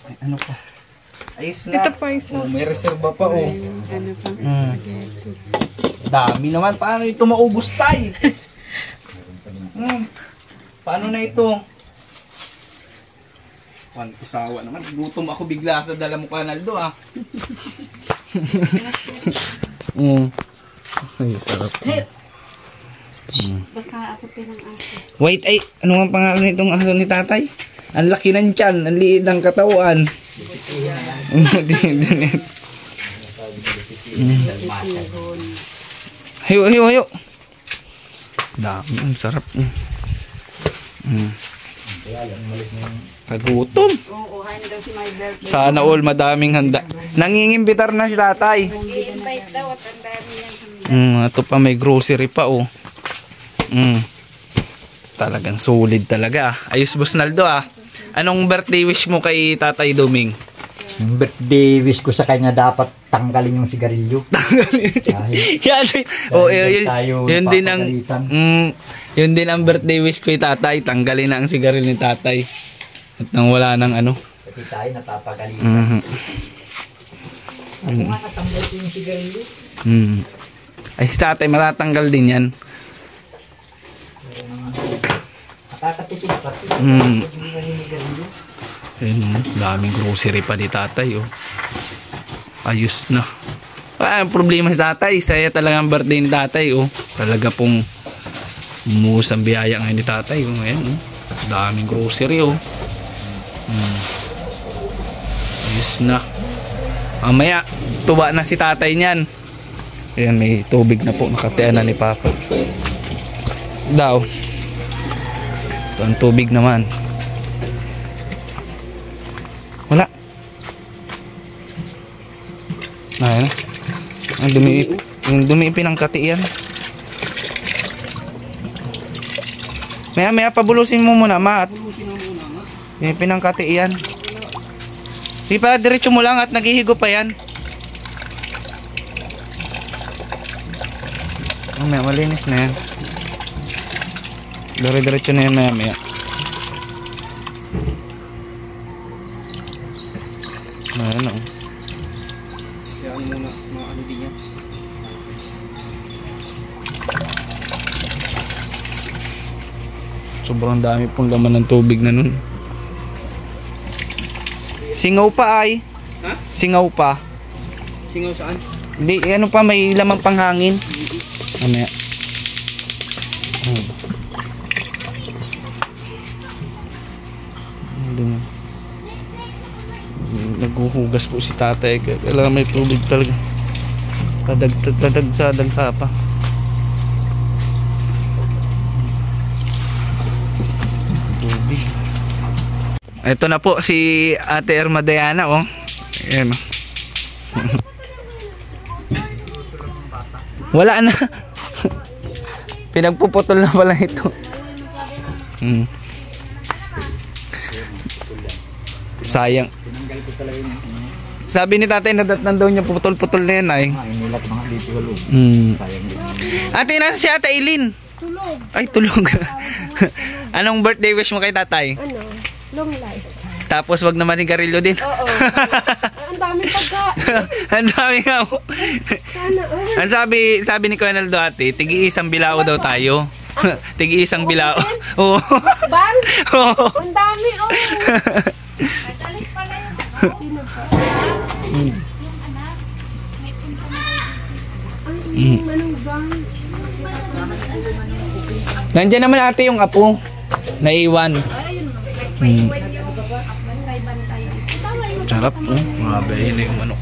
Ay, ano pa? Ayos na. Ito pa isa. Oh, may reserva pa, oh. Ano pa? Dami naman. Paano ito maubos tayo? Paano na ito? Paano ko sawa naman? Gutom ako bigla sa dala mo Kanaldo, ah. Ay, sarap. Baka ako pinang-aso. Wait, ay, ano nga pangalan nitong aso ni tatay? Ang laki ng tiyan, ang liit ng katawan. Hayo, hayo, hayo. Dami, ang sarap. Kagutom. Oo, hain daw si my birthday. Sana all madaming handa. Nangingimbitar na si tatay. I-invite daw at ang dami yan. Ito pa may grocery pa, oh. Talagang solid talaga. Ayos, Boss Naldo, ah. Anong birthday wish mo kay Tatay Doming? Yung birthday wish ko sa kanya dapat tanggalin yung sigarilyo. Yan, oh, tayo yun din ang papagalitan. yun din ang birthday wish ko kay Tatay. Tanggalin na ang sigarilyo ni Tatay. At nang wala nang ano. Kasi tayo napapagalitan. Ako nga natanggal ko yung sigarilyo. Ay, si Tatay matatanggal din yan. Nakakatipid pati. Ayun, daming grocery pa ni Tatay, oh. Ayos na. Ang problema si Tatay, saya talaga ang birthday ni Tatay, oh. Talaga pong umuus ang biyaya ngayon ni Tatay, oh. Ayan, oh. Daming grocery, oh. Ayos na. Mamaya, tuwa na si tatay niyan. Ayan, may tubig na po. Nakatian na ni Papa. Daw. Ito ang tubig naman. Wala. Ayan. Ang dumi pinangkati yan. Maya pabulusin mo muna, Mat. Yung pinangkati yan. Di pa, diretso mo lang at naghihigo pa yan. Mamaya, malinis na yan. Diretso na yan maya. Ayan o. Yan muna, mga ano din yan. Sobrang dami pong laman ng tubig na nun. Singaw pa ay. Ha? Singaw pa. Singaw saan? Hindi, ano pa, may lamang panghangin. Mamaya. Naghuhugas po si tatay. Kailangan may tubig talaga. Tadagsa pa. Tubig. Ito na po si Ate Irma Diana, oh. Ayan, oh. Wala na. Pinagpuputol na pala ito. Sayang. Sabi ni tatay nadatnan daw niya putol-putol na yan ay. Ate, nasa si Ate Eileen? Tulog. Ay, tulog. Anong birthday wish mo kay tatay? Ano? Long life. Tapos wag naman sigarilyo din. Oo. Ang daming pagkain. Ang dami nga po. Sana. Ang sabi ni Kuya Naldo ate, tigi-isang bilao daw tayo. Tigi-isang bilao. Oo. Bang? Oo. Ang dami, oh. Sino pa? Anong bang? Nandiyan naman ate yung apo. Naiwan. Sarap, oh. Mabayin na yung manok.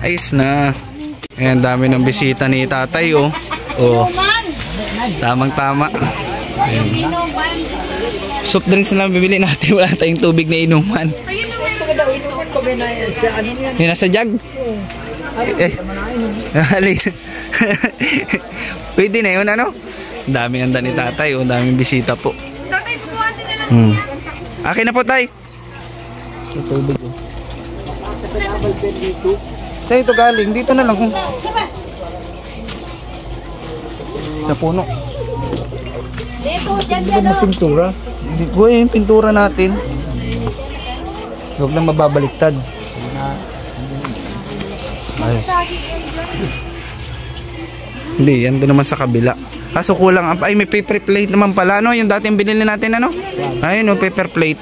Ayos na. Ayan, dami ng bisita ni tatay, oh. Oh. Tamang-tama. Ayan. Soft drinks na lang bibili natin. Wala tayong tubig na inuman. Yung nasa jug? Pwede na yun, ano? Daming handa ni tatay, oh. Daming bisita po. Akin na po, tay. Sa tubig, oh. Sa ito galing, dito na lang, oh. Sa puno. Dito, dyan, oh. Pintura. Hindi ko yung pintura natin. Huwag lang mababaliktad. Ayos. Hindi, yan doon naman sa kabila. Kaso kulang. Ay, may paper plate naman pala. Ano, yung dating binili natin, ano? Ayun, no, paper plate.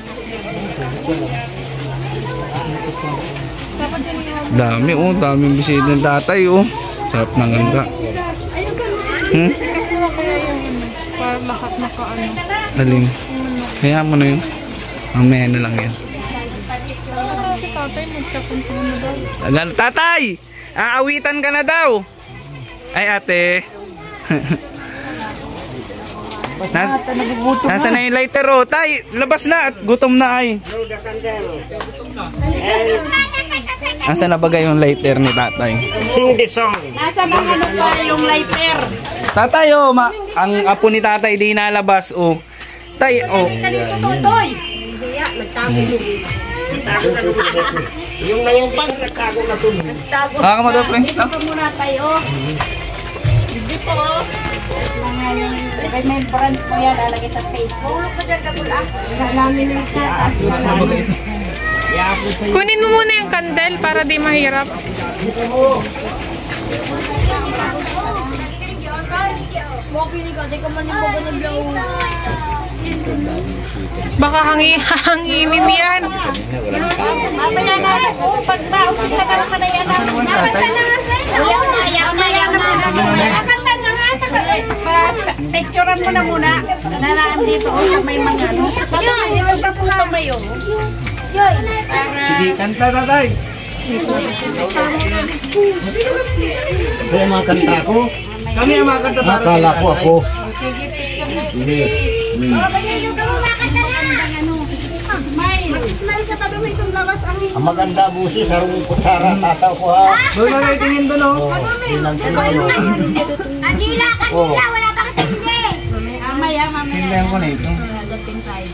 Dami, oh. Daming bisita ng tatay, oh. Sarap ng ganda. Para maka-ano. Aling. Kaya mo na yun. Mamaya na lang yan. Si tatay, magkapunta mo na daw. Tatay! Aawitan ka na daw! Ay, ate. Nasa na yung lighter, oh. Tay, labas na at gutom na ay. Nasa na bagay yung lighter ni tatay? Sing the song. Nasa na ano pa yung lighter? Tatay, oh. Ang apo ni tatay di nalabas, oh. Tay, oh. Kanito, Totoy. Yung na yung pang nagtago na tuloy. Baka mo daw, Princess, Dito muna tayo. Dito po. Remembrance po yan. Lalagay sa Facebook. Kunin mo muna yung candle para di mahirap. Baka hanginin yan. Mamaya na. Pag na-umpisa ka naman na yan. Yan na. Texturean mo na muna. Nanaan dito. May mga ano. Dito ka punta mayo. Sige, kanta tatay. Kaya mga kanta ko, Kami ang mga kanta para akala ko ako. Sige, picture na. Hindi. Mag-smile ka ta dumi itong lawas ang Ang maganda busi, sarong kutsara, tataw ko ha. Doon na kayo tingin doon, oh. Ilang kilo. Angela, kanila, wala pa kasi hindi. Mamaya, mamaya. Tingnan ko na ito. Dating tayo.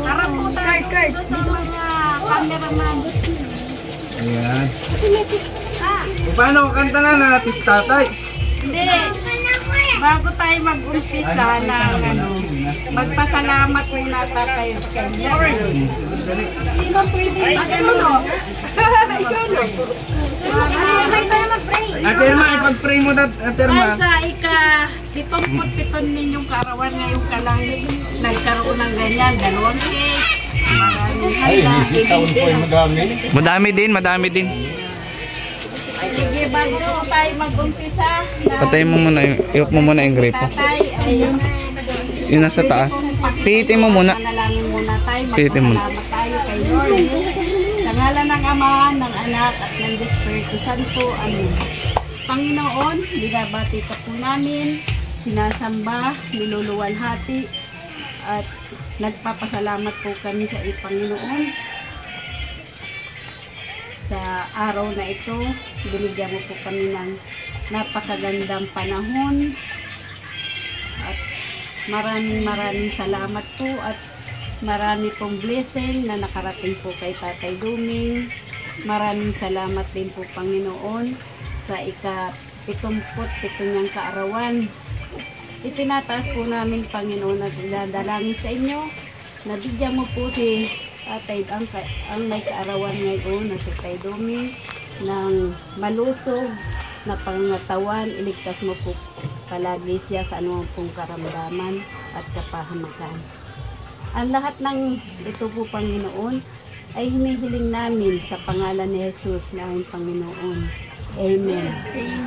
Tara po tayo. Doon sa mga cameraman. Ayan. O, paano? Kanta na natin si tatay. Hindi. Bago tayo mag-umpisa ng magpasalamat muna tayo kay Lord. Sino pwede? Ano no? Ikaw no? Ate Irma, ipag-pray mo na, Ate Irma. Ay sa ika-77 ninyong kaarawan ngayon ka lang nagkaroon ng ganyan, dalawang cake, maraming handa, Madami din. sige, bago po tayo mag-umpisa, Patay mo muna, iok mo muna yung gripo. tatay, ayun, Yung nasa taas. Pihitin mo muna. manalangin muna tayo, Pihitin mo. magpasalamat tayo kay Lord. Sa ngalan ng Ama, ng Anak, at ng Espiritu Santo, Amen. Panginoon, binabati ka po namin, sinasamba, niluluwalhati, at nagpapasalamat po kami sa iyo, Panginoon. Sa araw na ito, binigyan mo po kami ng napakagandang panahon, at maraming salamat po, at marami pong blessing na nakarating po kay Tatay Duming. Maraming salamat din po, Panginoon, sa ika-77 niyang kaarawan. Itinataas po namin, Panginoon, at dadalangin sa inyo. Nabigyan mo po si Tatay, ang may kaarawan ngayon na si Tatay Duming, ng malusog na pangatawan. Iligtas mo po palagi siya sa anumang pong karamdaman at kapahamakan. Ang lahat ng ito po, Panginoon, ay hinihiling namin sa pangalan ni Jesus na aming Panginoon. Amen.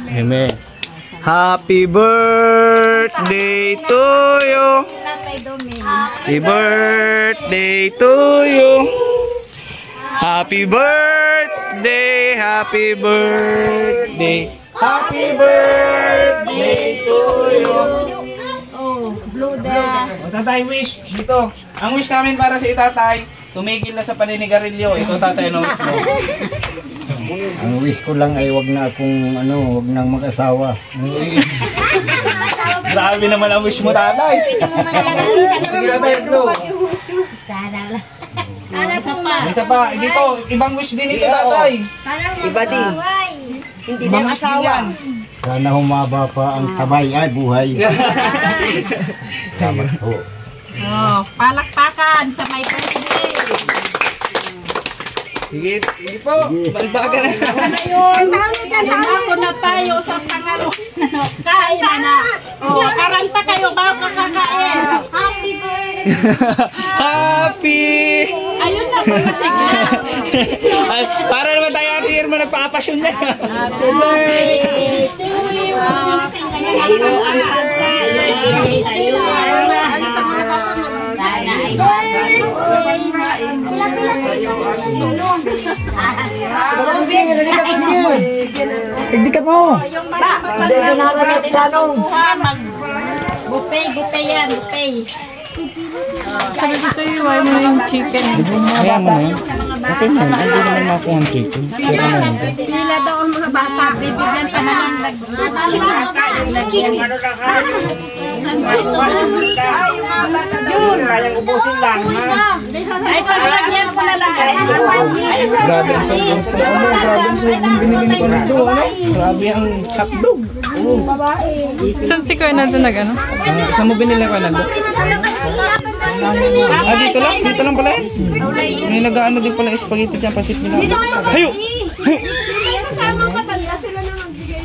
Amen. Happy birthday to you. Tatay Doming. Happy birthday to you. Happy birthday, happy birthday. Happy birthday to you. Oh, blue da. O, tatay, wish. Dito. Ang wish namin para sa itatay, tumigil na sa paninigarilyo. Ito, tatay, ano wish mo? Ang wish ko lang ay wag na akong wag nang mag-asawa. Grabe naman ang wish mo, tatay. Sige, tatay, blow. Isa pa. Dito, ibang wish din ito, tatay. Iba din. Hindi Ibang wish din yan. Sana humaba pa ang tabay ay buhay. Salamat po. Oh, palakpakan sa may birthday. Sige, hindi po. Balbaga na. Ngayon, ako na tayo sa pangalo. Kain na. Oh, karanta kayo bago kakakain. Happy birthday. Happy! Ayun na po kasi. Ay, para naman tayo, Ate Irma, nagpapasyon niya. Happy birthday to you. Ayun ang pagkain sa'yo. Sana ay Tigdikat mo. yung mga buffet yan, buffet. Sabi dito iwan mo yung chicken. Kaya mo na yun. Okay na, hindi naman makuha ang chicken. Pila daw ang mga bata, bibigyan pa na lang Kayang ubusin lang ha. ay paglagyan ko na lang. Grabe ang sobrang grabe ang sobrang binili ko nito. Grabe ang hotdog. Saan si Kuya nandun nag-ano? Saan mo binili ko nito? Dito lang pala yan. May nag-ano din pala spaghetti dyan, pasit nila. Hayo! Kasama ka talaga sila na magbigay.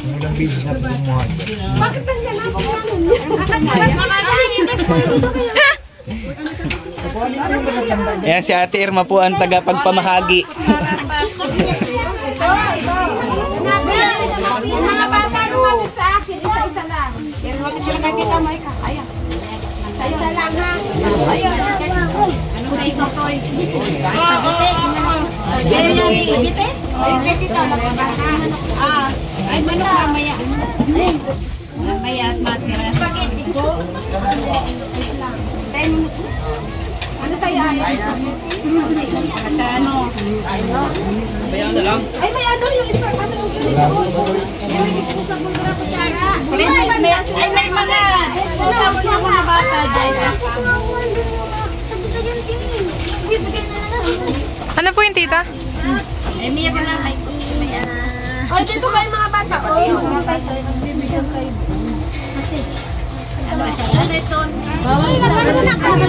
Bakit nandiyan Ayan si Ate Irma po ang tagapagpamahagi. Yung mga bata lumapit sa akin, isa-isa lang. Lumapit sila kay Tita Maika. Ayan. Isa-isa lang ha. Ayun. Ay, manok mamaya. Mamaya at matira. Spaghetti po. Ano sa'yo? Ano? Bayan na lang. Ay, may ano yung isa. Ano yung ay, may mga. Kasama niya mga bata dyan. Ano po yung tita? Eh, Mia ka na. Ay, dito kayo mga bata. Oh, mga bata. Bibigyan kayo. Ano ito? Ay, magkano na kami.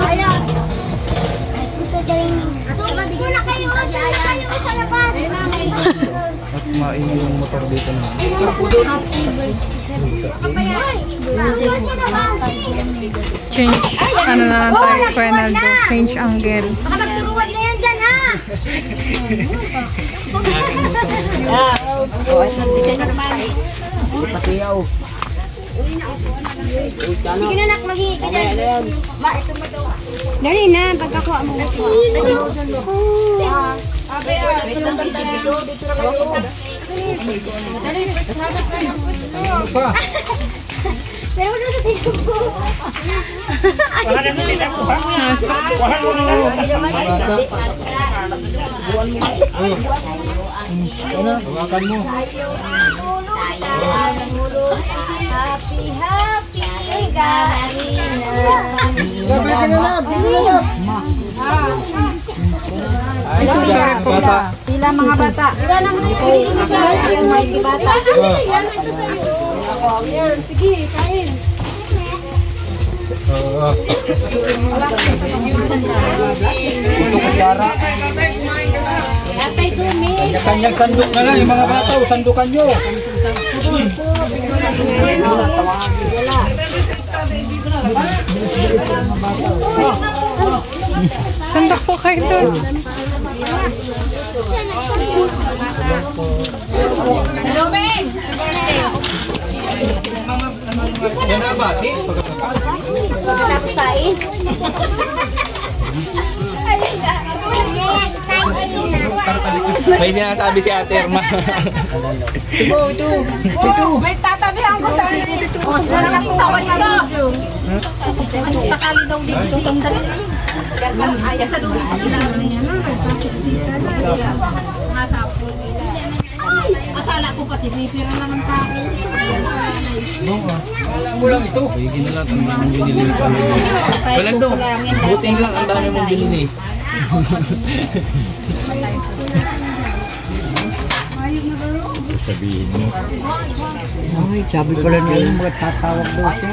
Ayan. Ito na kayo. Kayo sa labas. At mainit yung motor dito na. Change. Ano na lang tayo, Kuya Naldo? Change angle. Baka magturuan na yan dyan, ha? Sige na, nak, maghingi ka dyan. Dali na, pagkakuha mo. Pero wala sa tingin ko. Hawakan mo. Happy, happy, Garina. Ay, sorry po. Sila mga bata. Sila naman yung mga bata. Sige, kain. Ito kutsara. Kanya-kanyang sandok na lang yung mga bata. Sandukan nyo. Sandok po kayo doon. Tapos kain. May sinasabi si Ate Irma. May tatabihan ko sa ano dito. Wala kang tawan na dito. Takali daw dito. Sandali. Ayaw ka doon. Sasiksika na. Masapo. Masala ko pati. Pipira na ng tao. Mo lang ito. Higin na lang ang binili pa. Walang daw. Buti lang ang dami mong binili. Sabihin mo. Ay, sabi pala niya yung mga tatawag daw siya.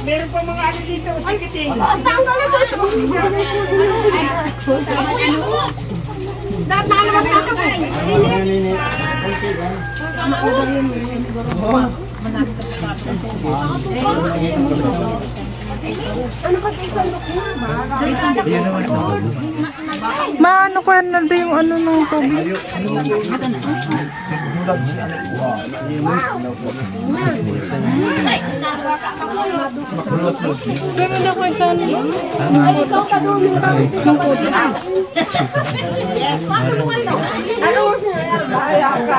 Meron pa mga ano dito. Tikiting. Tanggalin mo ito. Datang naman sa akin. Init. Maano Kuya Naldo yung ano ng tubig? Gano'n na kayo sa ano? Ng puto.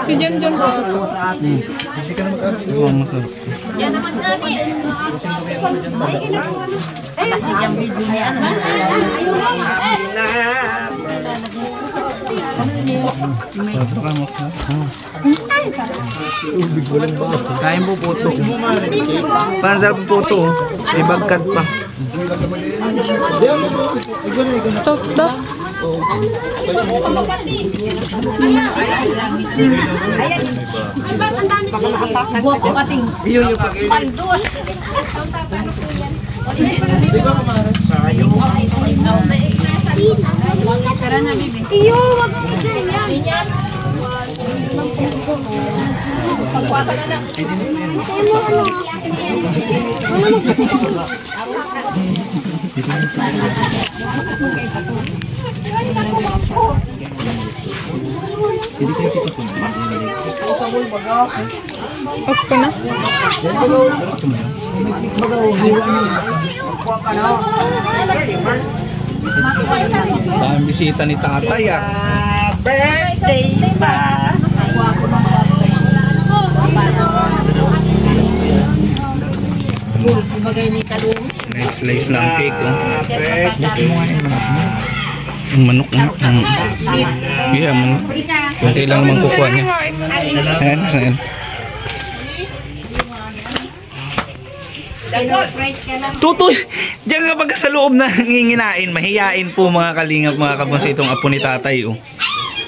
Si Jan po. Yan naman natin. Kasi yung video niya. Kain po puto. Parang sarap puto. May bagkat pa. Top top. Buwan ko pating. Pandos. Iyo, wag mo yan. Off ko na. Dahil bisita ni tatay ah. Birthday pa! Nice slice ng cake oh. Yung manok na. Yeah, manok. Kunti lang naman kukuha niya. Ayan, ayan. Tutoy! Diyan nga pagka sa loob na nginginain, mahiyain po mga kalingap, mga kabunso itong apo ni tatay oh.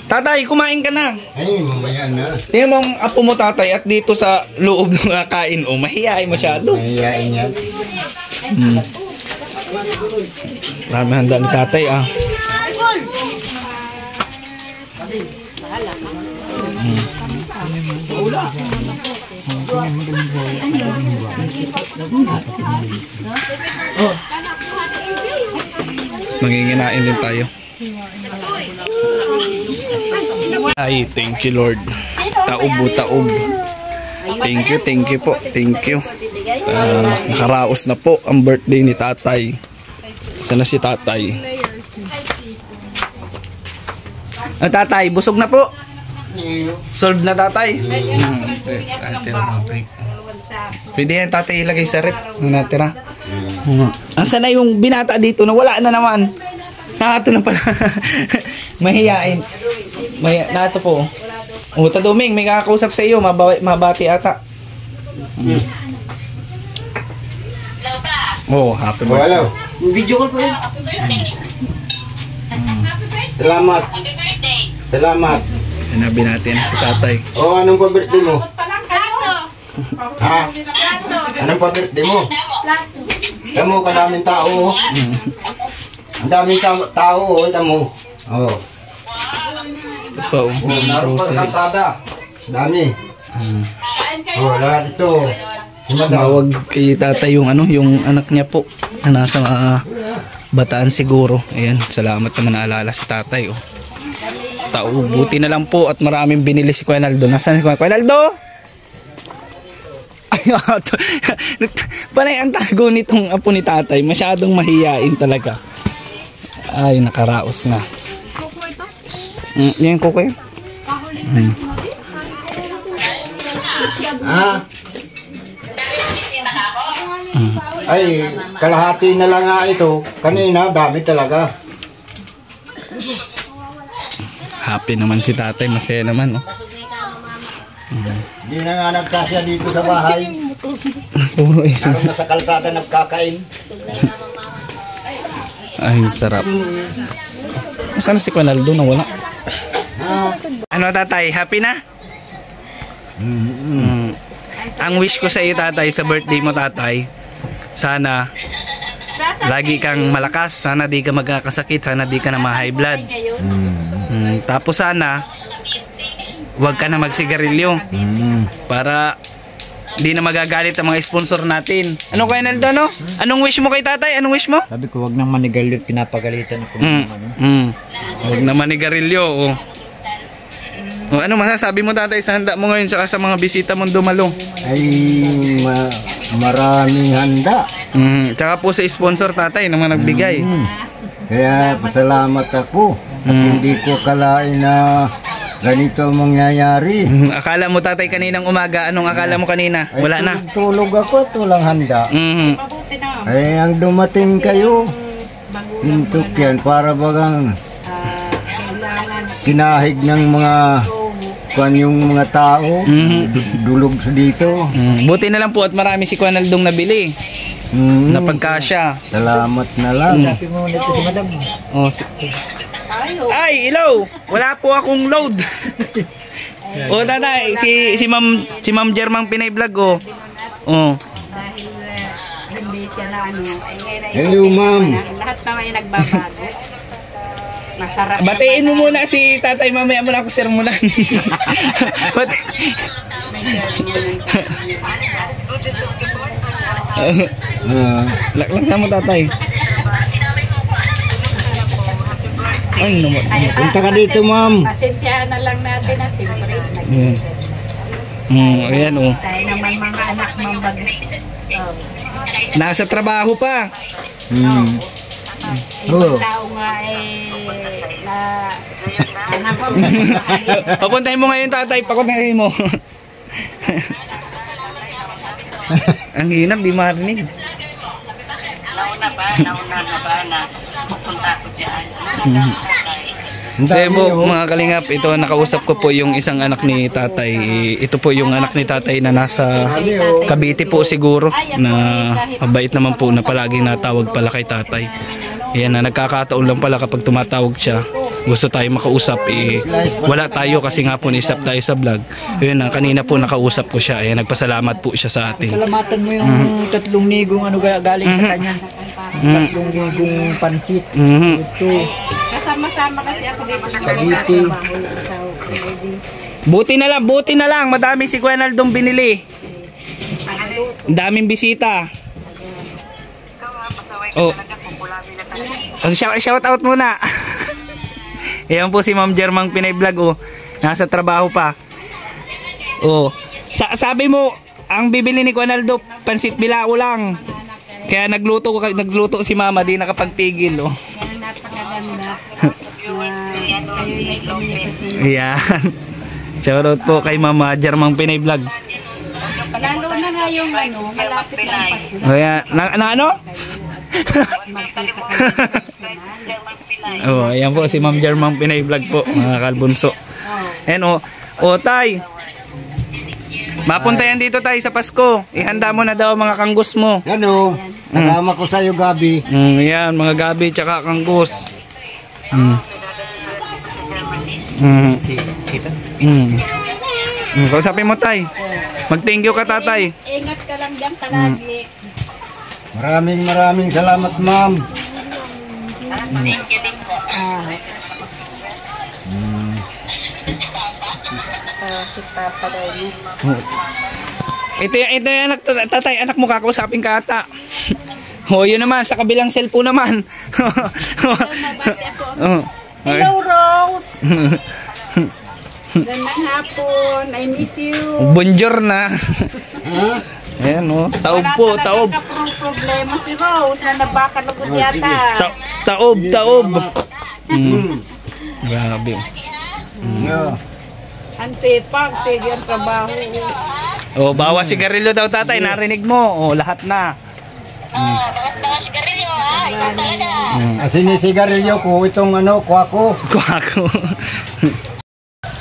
Tatay, kumain ka na. Ay, mamaya na. Tingnan mo ang apo mo tatay at dito sa loob ng kain oh, mahiyain masyado. Mahihain yan. Marami handa ni tatay ah. Manginginain din tayo. Ay, thank you Lord. Taob. Thank you po. Thank you. Nakaraos na po ang birthday ni tatay. Sana si tatay. Tatay, busog na po. Solved na tatay. Pwede yan tatay ilagay sa rep. Natira. Asa na yung binata dito na wala na naman. Nato na pala. Mahiyain. Nato po. Uta Duming, may kakausap sa iyo. Mabati ata. Oh, happy birthday. Hello. Video call po yun. Salamat. Salamat. Sinabi natin si tatay. Oh, anong pa-birthday mo? Ha? Anong pa-birthday mo? Tamo, kadaming tao. Ang daming tao, tamo. Oh. Ito, Naroon pa sa kalsada. Dami. Oh, lahat ito. Tumawag kay tatay yung yung anak niya po na nasa Bataan siguro. Ayan, salamat naman naalala si tatay oh. Buti na lang po at maraming binili si Kuya Naldo. Nasaan si Kuya Naldo? Ay, panay ang tago nitong apo ni tatay. Masyadong mahiyain talaga. Ay, nakaraos na. Kuko ito? Yan kuko yun. Ay, kalahati na lang nga ito. Kanina, dami talaga. Happy naman si tatay, masaya naman oh. Hindi na nga nagkasya dito sa bahay. Puro isa. Naroon na sa kalsada nagkakain. Ay, sarap. Saan si Kuya Naldo na wala? Ano tatay, happy na? Ang wish ko sa iyo tatay, sa birthday mo tatay, sana lagi kang malakas, sana di ka magkakasakit, sana di ka na ma-high blood. Tapos sana wag ka na magsigarilyo para di na magagalit ang mga sponsor natin. Ano Kuya Naldo, no? Anong wish mo kay tatay? Anong wish mo? Sabi ko, wag nang manigarilyo, pinapagalitan ako. Wag na manigarilyo oh. Ano masasabi mo tatay sa handa mo ngayon saka sa mga bisita mong dumalo? Ay, maraming handa. Tsaka po sa sponsor tatay naman nagbigay. Kaya pasalamat ako. At hindi ko kalain na ganito ang mangyayari. Akala mo tatay kaninang umaga, anong akala mo kanina? Ay, Wala na. Tulog ako, tulang handa. Ay, ang dumating kayo, pintok yan para bagang kinahig ng mga yung mga tao, dulog sa dito. Buti na lang po at marami si Kuya Naldong nabili. Napagkasya. Salamat na lang. Oh, ay, hello. Wala po akong load. Oh, tatay, si Ma'am Germang Pinay Vlog oh. Oh. Dahil hindi siya na Hello, ma'am. Lahat naman ay nagbabago. Masarap. Batiin mo muna si tatay, mamaya mo na ako sermonan. Laksan mo tatay. Ay, naman. Punta ka dito, ma'am. Pasensyahan na lang natin at siyempre. Ayan oh. Tayo naman mga anak mambag. Nasa trabaho pa. Ibang tao nga na anak ko. Papuntahin mo ngayon tatay, papuntahin mo. Ang hinap, di marinig. Nauna na pupunta ko dyan. Kaya po mga kalingap, ito nakausap ko po yung isang anak ni tatay. Ito po yung anak ni tatay na nasa Cavite po siguro, na mabait naman po na palaging natawag pala kay tatay. Ayan na, nagkakataon lang pala kapag tumatawag siya, gusto tayo makausap, wala tayo kasi nga po nisap tayo sa vlog. Ayan na, kanina po nakausap ko siya, ayan, nagpasalamat po siya sa atin. Salamatan mo yung 3 ligong ano galing sa kanya. 3 ligong pansit. Ito. Kasama-sama kasi ako dito sa Cavite. Buti na lang, madami si Kuya Naldong binili. Ang daming bisita. Oh. Shout out muna. Ayan po si Ma'am Jermang Pinay Vlog, oh. Nasa trabaho pa. Oh. Sabi mo, ang bibili ni Kuya Naldo, pansit bilao lang. Kaya nagluto si Mama, di nakapagpigil, oh. Kaya napakaganda. Ayan. Shout out po kay Mama Jermang Pinay Vlog. Lalo na nga yung malapit ng Pasko. Ayan. Na ano? Oh, ayan po si Ma'am Jermang Pinay Vlog po, mga kalbunso. Ayan oh. Oh, tay. Mapunta yan dito tay sa Pasko. Ihanda mo na daw mga kanggus mo. Yan o, nagama ko sa'yo gabi. Ayan, mga gabi tsaka kanggus. Kausapin mo tay. Mag-thank you ka tatay. Ingat ka lang dyan palagi. Maraming salamat, ma'am. Si Papa daw niya. Ito yung anak, tatay, anak mo kakausapin ka ata. Oh, yun naman, sa kabilang cellphone naman. Hello, Rose! Gandang hapon, I miss you. Bonjour na. Ayan o, taob po, taob. Wala talaga problema si Rose na nabakalugod yata. Taob. Grabe. Ang sipag, sige ang trabaho. Oh, bawa sigarilyo daw tatay, narinig mo. Oh, lahat na. Sinisigarilyo ko itong kwako. Kwako.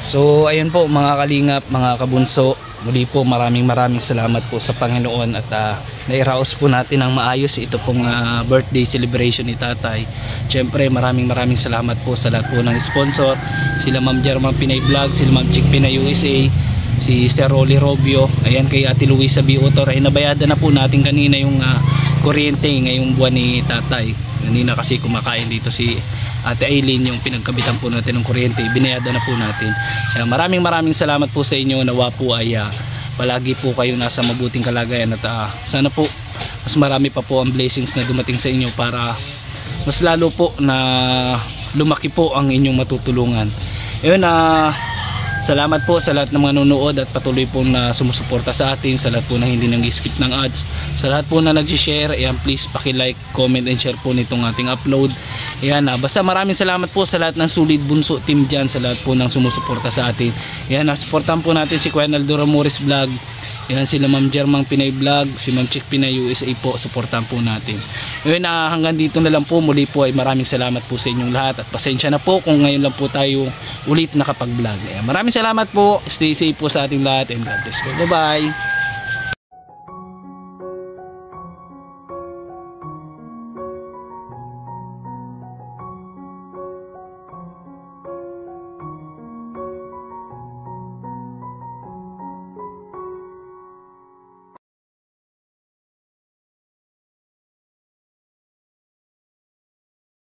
So, ayun po mga kalingap, mga kabunso. Muli po maraming salamat po sa Panginoon at nairaos po natin ng maayos ito pong birthday celebration ni tatay. Siyempre maraming salamat po sa lahat po ng sponsor, sila Ma'am Jermang Pinay Vlog, sila Ma'am Chick Pinay USA, si Sir Rolly Robio, ayan kay Ate Luisa B. Otor. Ay nabayada na po natin kanina yung kuryente ngayong buwan ni tatay. Kanina kasi kumakain dito si Ate Aileen, yung pinagkabitan po natin ng kuryente, binayada na po natin. Maraming salamat po sa inyo. Nawa po ay palagi po kayo nasa mabuting kalagayan at sana po mas marami pa po ang blessings na dumating sa inyo para mas lalo po na lumaki po ang inyong matutulungan. Ayun, salamat po sa lahat ng mga nanonood at patuloy po na sumusuporta sa atin, sa lahat po na hindi nag-skip ng ads, sa lahat po na nag-share. Ayan, please paki-like, comment and share po nitong ating upload. Ayan, basta maraming salamat po sa lahat ng Solid Bunso team dyan, sa lahat po ng sumusuporta sa atin. Ayan, supportan po natin si Kuya Naldo Ramoris Vlog. Ayan, sila Ma'am Jermang Pinay Vlog, si Ma'am Chick Pinay USA po, supportan po natin. Ayan, hanggang dito na lang po. Muli po ay maraming salamat po sa inyong lahat at pasensya na po kung ngayon lang po tayo ulit nakapag-vlog. Ayan, maraming salamat po. Stay safe po sa ating lahat and God bless po. Bye bye.